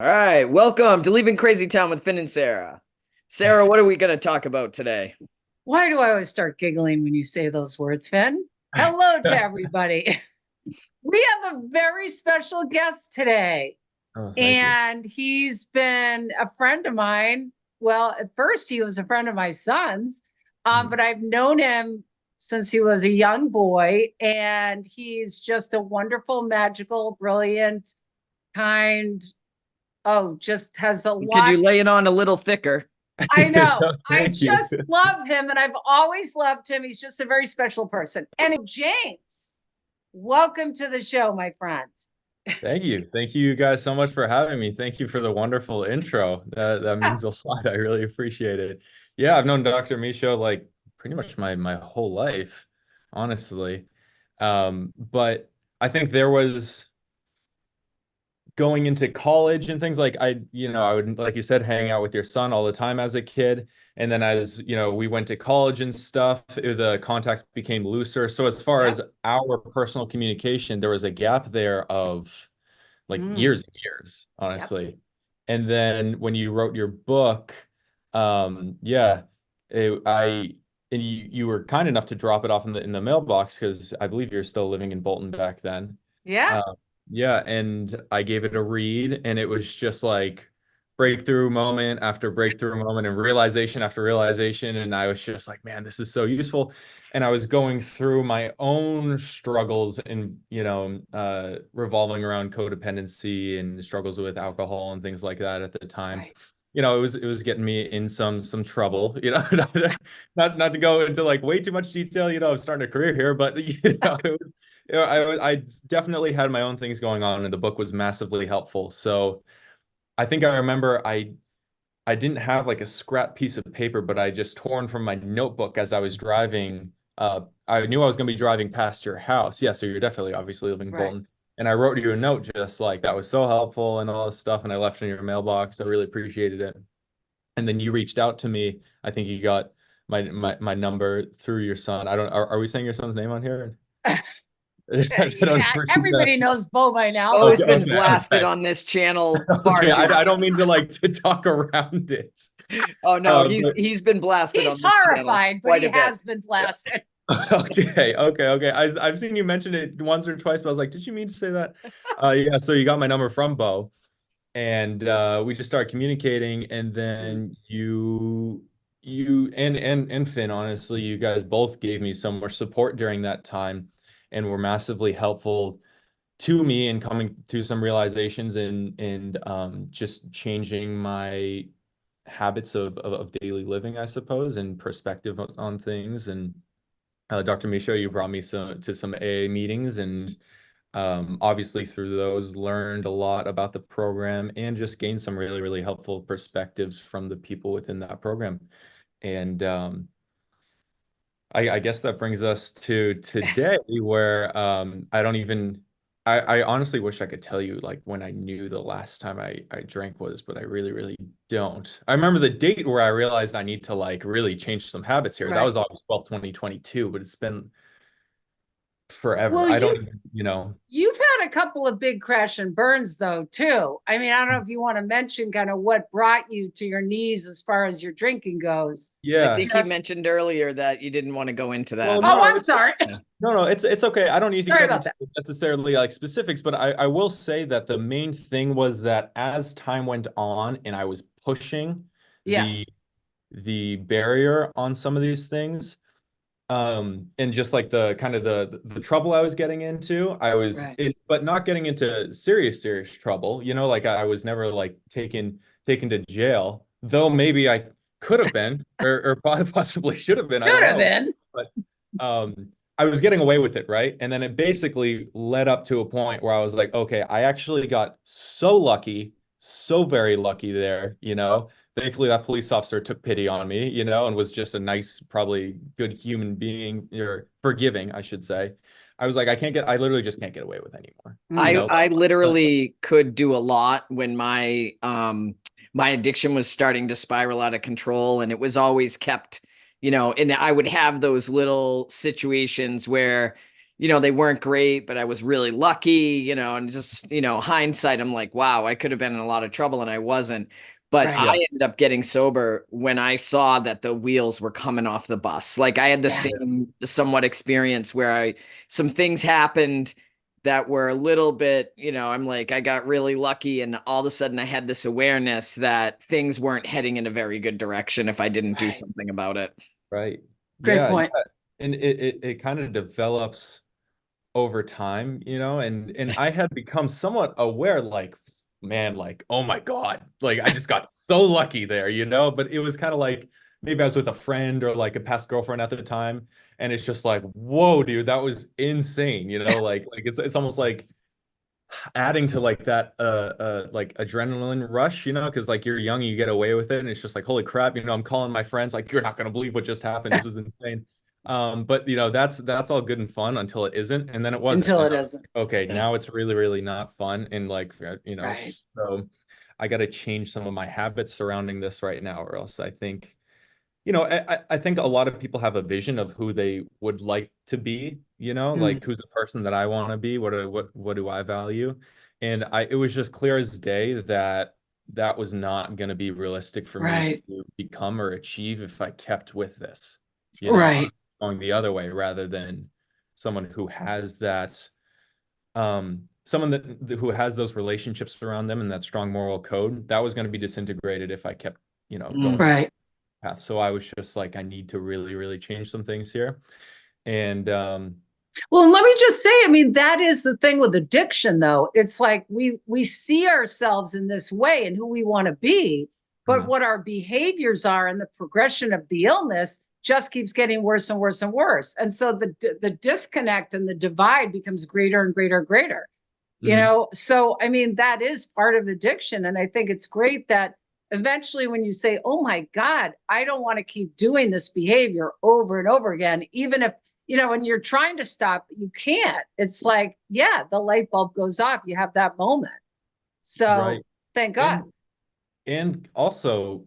All right, welcome to Leaving CrazyTown with Finn and Sarah. Sarah, what are we going to talk about today? Why do I always start giggling when you say those words, Finn? Hello to everybody. We have a very special guest today, Oh, thank you. and he's been a friend of mine. Well, at first, he was a friend of my son's, but I've known him since he was a young boy, and he's just a wonderful, magical, brilliant, kind. Oh, just has a Could lot. you lay it on a little thicker? I know. No, I thank you. just love him, and I've always loved him. He's just a very special person. And James, welcome to the show, my friend. Thank you. Thank you guys so much for having me. Thank you for the wonderful intro. That means a lot. I really appreciate it. Yeah, I've known Dr. Micho like pretty much my whole life, honestly. But I think there was going into college and things like I would, like you said, hang out with your son all the time as a kid. And then as, we went to college and stuff, the contact became looser. So as far Yep. as our personal communication, there was a gap there of like Mm, years and years, yep. honestly. And then when you wrote your book, yeah, I and you were kind enough to drop it off in the mailbox because I believe you're still living in Bolton back then. Yeah. Uh, yeah, and I gave it a read, and it was just like breakthrough moment after breakthrough moment and realization after realization. And I was just like, man, this is so useful. And I was going through my own struggles and, revolving around codependency and struggles with alcohol and things like that at the time. Right. It was getting me in some trouble, not to go into like way too much detail, I'm starting a career here, but I definitely had my own things going on, and the book was massively helpful. So I think I remember I didn't have like a scrap piece of paper, but I just torn from my notebook as I was driving. I knew I was going to be driving past your house. Yeah, so you're definitely obviously living in Right. Bolton. And I wrote you a note just like that was so helpful and all this stuff, and I left it in your mailbox. I really appreciated it. And then you reached out to me. I think you got my number through your son. I don't, are we saying your son's name on here? I don't Yeah. forget Everybody that. knows Bo by now. Oh, it's Okay, been okay, blasted okay. on this channel far Okay, too I don't long. mean to like to talk around it. Oh no, he's But he's been blasted He's on this channel horrified, but quite he a bit. has been blasted. okay. I've seen you mention it once or twice, but I was like, did you mean to say that? Yeah, so you got my number from Bo, and we just started communicating, and Mm, then you and Finn, honestly, you guys both gave me so much support during that time and were massively helpful to me in coming to some realizations and just changing my habits of daily living, I suppose, and perspective on things. And Dr. Micho, you brought me to some AA meetings, and obviously through those learned a lot about the program and just gained some really, really helpful perspectives from the people within that program. And I guess that brings us to today where I honestly wish I could tell you like when I knew the last time I drank was, but I really, really don't. I remember the date where I realized I need to like really change some habits here. That right. was August 12th, 2022, but it's been forever. Well, I don't you even. You've had a couple of big crash and burns, though, too. I mean, I don't know if you want to mention kind of what brought you to your knees as far as your drinking goes. I Yeah. think he Just, mentioned earlier that you didn't want to go into Well, that. oh, no, I'm sorry. no, it's okay. I don't need to Sorry get about into that. necessarily like specifics, but I will say that the main thing was that as time went on and I was pushing the Yes. the barrier on some of these things, and just like the kind of the trouble I was getting into, I was Right. it, but not getting into serious trouble, like I was never like taken to jail, though maybe I could have been or possibly should have been, I Should don't have know. been. But I was getting away with it, right? And then it basically led up to a point where I was like, okay, I actually got so lucky, so very lucky there. Thankfully, that police officer took pity on me, and was just a nice, probably good human being, or forgiving, I should say. I was like, I literally just can't get away with anymore, you Mm, I know? I But literally could do a lot when my addiction was starting to spiral out of control, and it was always kept, and I would have those little situations where they weren't great, but I was really lucky, and just, hindsight, I'm like, wow, I could have been in a lot of trouble and I wasn't. But I Right. Yeah. ended up getting sober when I saw that the wheels were coming off the bus. Like I had the Yeah. same somewhat experience where some things happened that were a little bit, I'm like, I got really lucky. And all of a sudden I had this awareness that things weren't heading in a very good direction if I didn't do Right. something about it. Right. Great Yeah. point. Yeah. And it kind of develops over time, and I had become somewhat aware, like, man, like, oh my God, like I just got so lucky there, but it was kind of like maybe I was with a friend or like a past girlfriend at the time, and it's just like, whoa, dude, that was insane, like it's almost like adding to like that like adrenaline rush, because like you're young, you get away with it, and it's just like, holy crap, I'm calling my friends like, you're not gonna believe what just happened. This is insane. But that's all good and fun until it isn't, and then it wasn't, Until and it I was isn't. like, okay, Yeah. now it's really, really not fun, and like Right. so I got to change some of my habits surrounding this right now, or else I think I think a lot of people have a vision of who they would like to be, Mm. like who's the person that I want to be, what do I value? And it was just clear as day that that was not going to be realistic for me Right. to become or achieve if I kept with this. I'm Right. going the other way rather than someone who has that someone who has those relationships around them and that strong moral code that was going to be disintegrated if I kept, Mm. going Right. path. So I was just like, I need to really, really change some things here. And Well, and let me just say, I mean, that is the thing with addiction, though. It's like we see ourselves in this way and who we want to be, but mhm, what our behaviors are and the progression of the illness just keeps getting worse and worse and worse. And so the disconnect and the divide becomes greater and greater and greater. mhm, So I mean, that is part of addiction. And I think it's great that eventually when you say, oh my God, I don't want to keep doing this behavior over and over again, even if when you're trying to stop, you can't. It's like, yeah, the light bulb goes off. You have that moment. So right. thank God. And also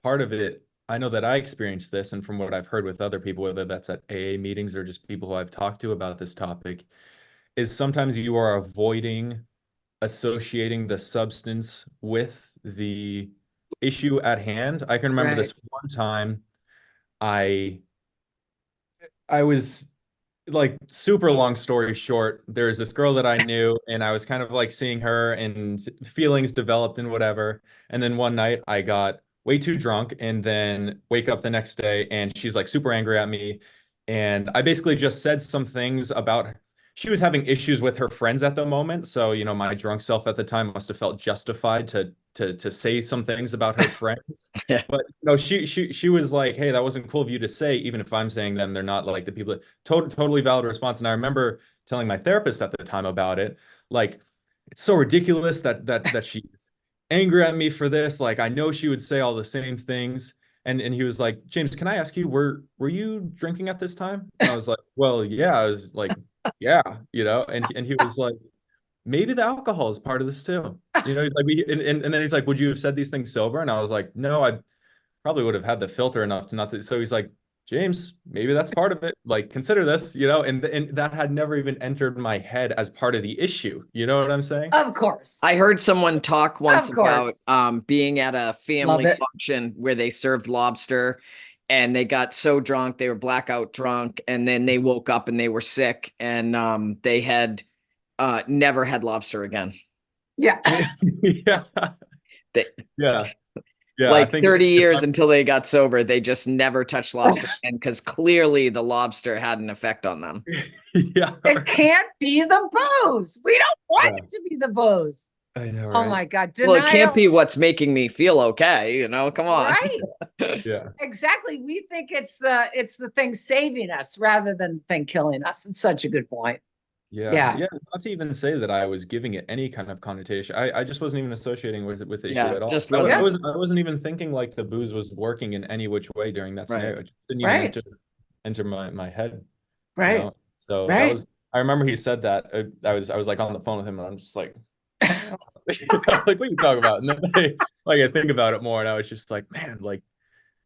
part of it, I know that I experienced this, and from what I've heard with other people, whether that's at AA meetings or just people who I've talked to about this topic, is sometimes you are avoiding associating the substance with the issue at hand. I can remember Right. this one time I I was like super long story short, there's this girl that I knew and I was kind of like seeing her and feelings developed and whatever. And then one night I got way too drunk and then wake up the next day and she's like super angry at me. And I basically just said some things about she was having issues with her friends at the moment. So, my drunk self at the time must have felt justified to say some things about her friends. Yeah. But no, she was like, "Hey, that wasn't cool of you to say, even if I'm saying them, they're not like the people that totally valid response." And I remember telling my therapist at the time about it, like, it's so ridiculous that she's angry at me for this. Like, I know she would say all the same things. And he was like, "James, can I ask you, were you drinking at this time?" And I was like, "Well, yeah." I was like, "Yeah," and he was like, maybe the alcohol is part of this too. He's like, and then he's like, "Would you have said these things sober?" And I was like, "No, I probably would have had the filter enough to not." So he's like, "James, maybe that's part of it. Like, consider this, and that had never even entered my head as part of the issue. You know what I'm saying? Of course. I heard someone talk once Of about course. being at a Love family it. function where they served lobster and they got so drunk, they were blackout drunk, and then they woke up and they were sick and they had never had lobster again. Yeah. Yeah, They, yeah, yeah. I like think 30 if years I'm, until they got sober, they just never touched lobster again because clearly the lobster had an effect on them. yeah, It can't be the booze. We don't want yeah, it to be the booze. I know, Oh right? my God. Well, it can't Denial. be what's making me feel okay, come on. Right. Yeah. Exactly. We think it's the thing saving us rather than the thing killing us. It's such a good point. Yeah, Yeah. yeah. Not to even say that I was giving it any kind of connotation. I just wasn't even associating with the issue Yeah, at all. just I, was, I Yeah. wasn't was I wasn't even thinking like the booze was working in any which way during that right. scenario. It just didn't even Right. enter my head, you Right. know. So that Right. was. I remember he said that. I was like on the phone with him, and I'm just like, like what are you talking about? And then I think about it more, and I was just like, man, like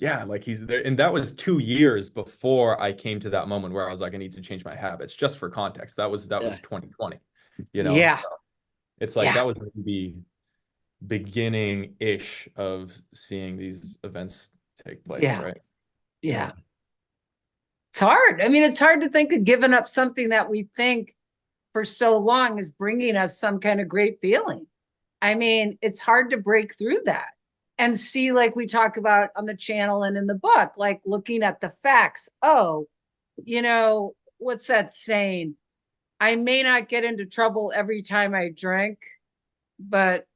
Yeah, like he's there. And that was 2 years before I came to that moment where I was like, I need to change my habits. Just for context, that Yeah. was 2020, you know? Yeah. So it's like Yeah. that was the beginning-ish of seeing these events take place, Yeah. right? Yeah. Yeah. It's hard. I mean, it's hard to think of giving up something that we think for so long is bringing us some kind of great feeling. I mean, it's hard to break through that and see, like we talk about on the channel and in the book, like looking at the facts. Oh, what's that saying? I may not get into trouble every time I drink, but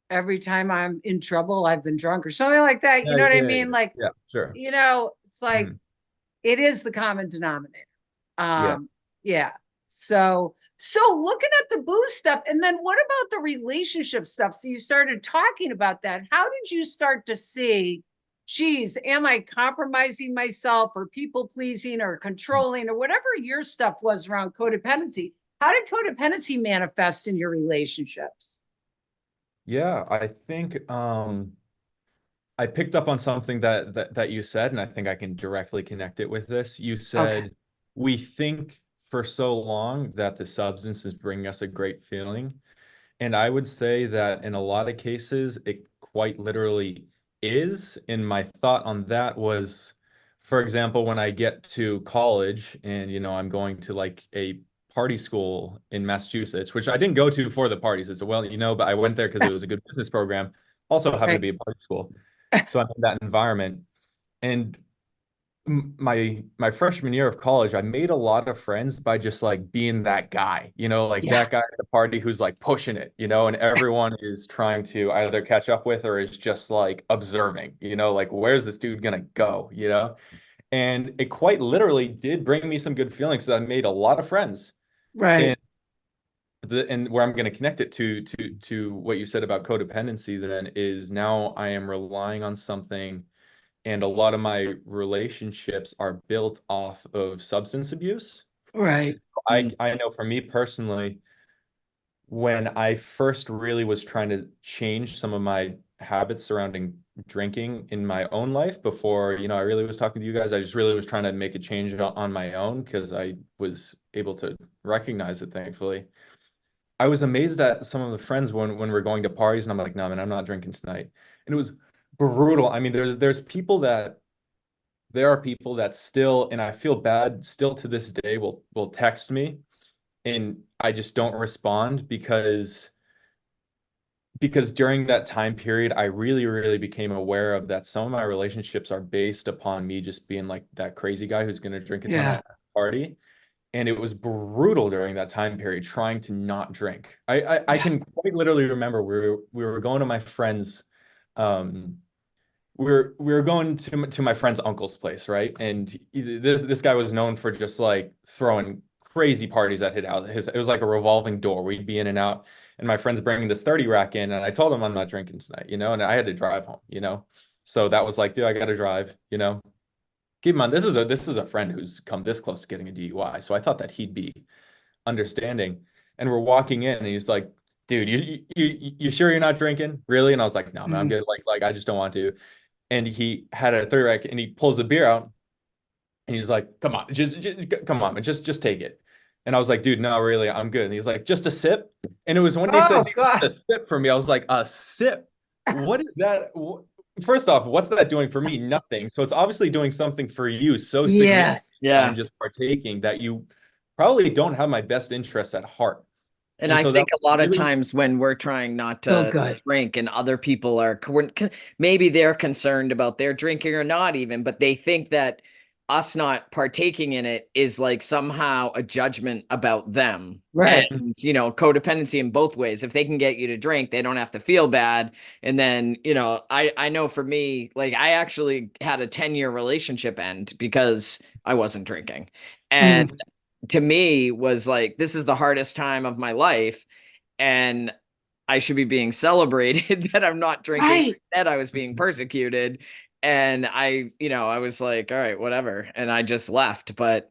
every time I'm in trouble, I've been drunk or something like that. You Yeah, know what I yeah, yeah, mean? Like, yeah, sure. it's like Mhm. it is the common denominator. Yeah. Yeah. So looking at the booze stuff, and then what about the relationship stuff? So you started talking about that. How did you start to see, geez, am I compromising myself or people pleasing or controlling or whatever your stuff was around codependency? How did codependency manifest in your relationships? Yeah, I think I picked up on something that you said, and I think I can directly connect it with this. You Okay. said we think for so long that the substance is bringing us a great feeling. And I would say that in a lot of cases, it quite literally is. And my thought on that was, for example, when I get to college and, I'm going to like a party school in Massachusetts, which I didn't go to for the parties. It's a but I went there because it was a good business program. Also happened to Right. be a party school. So I'm in that environment. And my freshman year of college, I made a lot of friends by just like being that guy, like Yeah. that guy at the party who's like pushing it, and everyone is trying to either catch up with or is just like observing, like where's this dude gonna go? And it quite literally did bring me some good feelings. I made a lot of friends. Right. And and where I'm going to connect it to what you said about codependency then is now I am relying on something, and a lot of my relationships are built off of substance abuse. Right. I know for me personally, when I first really was trying to change some of my habits surrounding drinking in my own life before, I really was talking to you guys, I just really was trying to make a change on my own because I was able to recognize it, thankfully. I was amazed at some of the friends when we're going to parties and I'm like, no, man, I'm not drinking tonight. And it was brutal. I mean, there are people that still, and I feel bad, still to this day will text me and I just don't respond because during that time period, I really, really became aware of that some of my relationships are based upon me just being like that crazy guy who's going to drink a ton Yeah. at a party. And it was brutal during that time period trying to not drink. I Yeah. can quite literally remember we were going to my friend's um we were going to my friend's uncle's place, right? And this guy was known for just like throwing crazy parties at his house. It was like a revolving door. We'd be in and out. And my friend's bringing this 30 rack in, and I told him I'm not drinking tonight, and I had to drive home. So that was like, dude, I gotta drive. Keep in mind, this is a friend who's come this close to getting a DUI. So I thought that he'd be understanding. And we're walking in, and he's like, dude, you sure you're not drinking? Really? And I was like, no, man, I'm Mm. good. Like I just don't want to. And he had a 30 rack and he pulls a beer out and he's like, come on, just come on, man, just take it. And I was like, dude, no, really, I'm good. And he's like, just a sip. And it was when he said Oh just God. a sip for me, I was like, a sip? What is that? First off, what's that doing for me? Nothing. So it's obviously doing something for you so significant Yes. that I'm Yeah. just partaking that you probably don't have my best interests at heart. And And I so that think was a lot of really, times when we're trying not So to good. drink and other people are, maybe they're concerned about their drinking or not even, but they think that us not partaking in it is like somehow a judgment about them. And, Right. codependency in both ways. If they can get you to drink, they don't have to feel bad. And then, I know for me, like I actually had a 10-year relationship end because I wasn't drinking. And Mm. to me was like, this is the hardest time of my life and I should be being celebrated that I'm not drinking, Right. that I was being persecuted. And I was like, all right, whatever. And I just left. But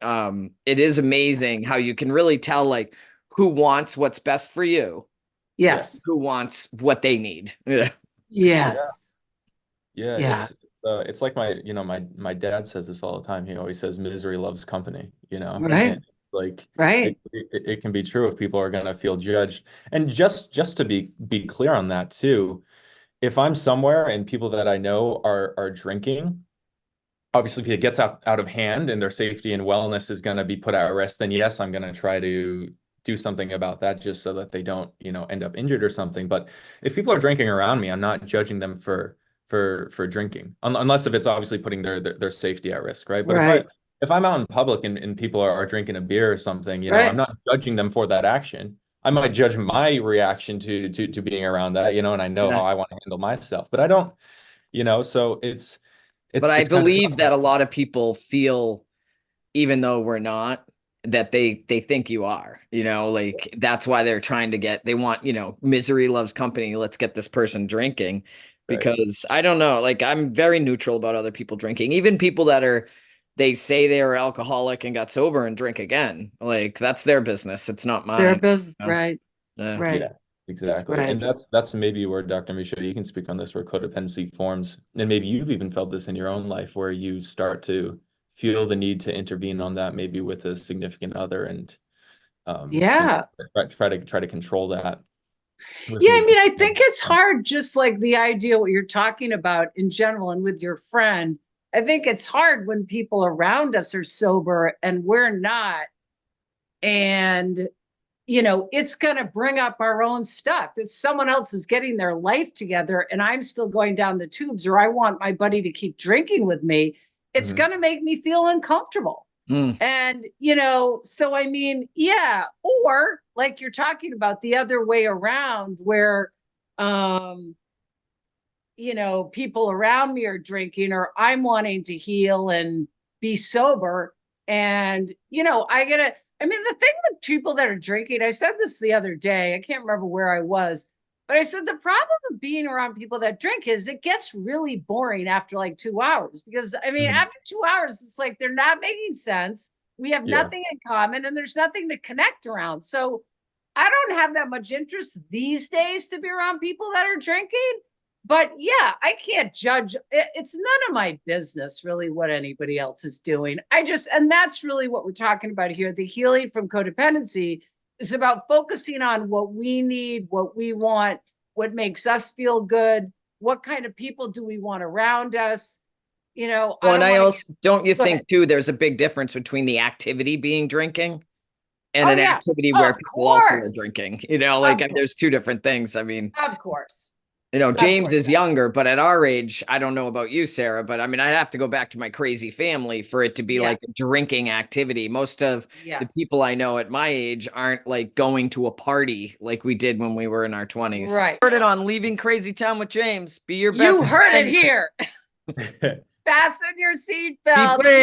it is amazing how you can really tell like who wants what's best for you, yeah, Yes. who wants what they need. yeah, Yes. yeah. Yeah. it's like my dad says this all the time. He always says misery loves company, Right. and it's like Right. it can be true if people are going to feel judged. And just to be clear on that too, if I'm somewhere and people that I know are drinking, obviously if it gets out of hand and their safety and wellness is going to be put at risk, then yes, I'm going to try to do something about that just so that they don't, end up injured or something. But if people are drinking around me, I'm not judging them for drinking, unless if it's obviously putting their safety at risk, right? But Right. if I'm out in public and people are drinking a beer or something, I'm Right. not judging them for that action. I might judge my reaction to being around that, and I know how Yeah. I want to handle myself, but I don't, so But I it's kind of believe that a lot of people feel, even though we're not, that they think you are, like that's why they're trying to they want, misery loves company. Let's get this person drinking, right. because I don't know, like I'm very neutral about other people drinking, even people they say they were alcoholic and got sober and drink again. Like that's their business. It's not mine. Therapist. you know? Right. Yeah. Right. Yeah, exactly. Right. And that's maybe where Dr. Misha, you can speak on this, where codependency forms, and maybe you've even felt this in your own life, where you start to feel the need to intervene on that, maybe with a significant other, and Yeah. try to control that with Yeah, I maybe. mean, I think it's hard, just like the idea what you're talking about in general and with your friend. I think it's hard when people around us are sober and we're not. And, it's going to bring up our own stuff. If someone else is getting their life together and I'm still going down the tubes, or I want my buddy to keep drinking with me, it's Mhm. going to make me feel uncomfortable. Mm. And, so I mean, yeah, or like you're talking about the other way around where, um, people around me are drinking or I'm wanting to heal and be sober. And, I mean, the thing with people that are drinking, I said this the other day, I can't remember where I was, but I said the problem with being around people that drink is it gets really boring after like 2 hours. Because, I mean, Mhm. after 2 hours, it's like they're not making sense. We have Yeah. nothing in common and there's nothing to connect around. So I don't have that much interest these days to be around people that are drinking. But yeah, I can't judge. It's none of my business really what anybody else is doing. And that's really what we're talking about here. The healing from codependency is about focusing on what we need, what we want, what makes us feel good, what kind of people do we want around us. I Well, and don't I want to get, also don't you go ahead. think too, there's a big difference between the activity being drinking and Oh, an yeah. activity where Of people also are course. drinking, like Of course. there's two different things. I mean, Of course. Of James course. is younger, but at our age, I don't know about you, Sarah, but I mean, I'd have to go back to my crazy family for it to be like a Yes. drinking activity. Most of the Yes. people I know at my age aren't like going to a party like we did when we were in our 20s. Right. Heard it on Leaving Crazy Town with James. Be your You best heard it friend. here. Fasten your Be seatbelts. brave.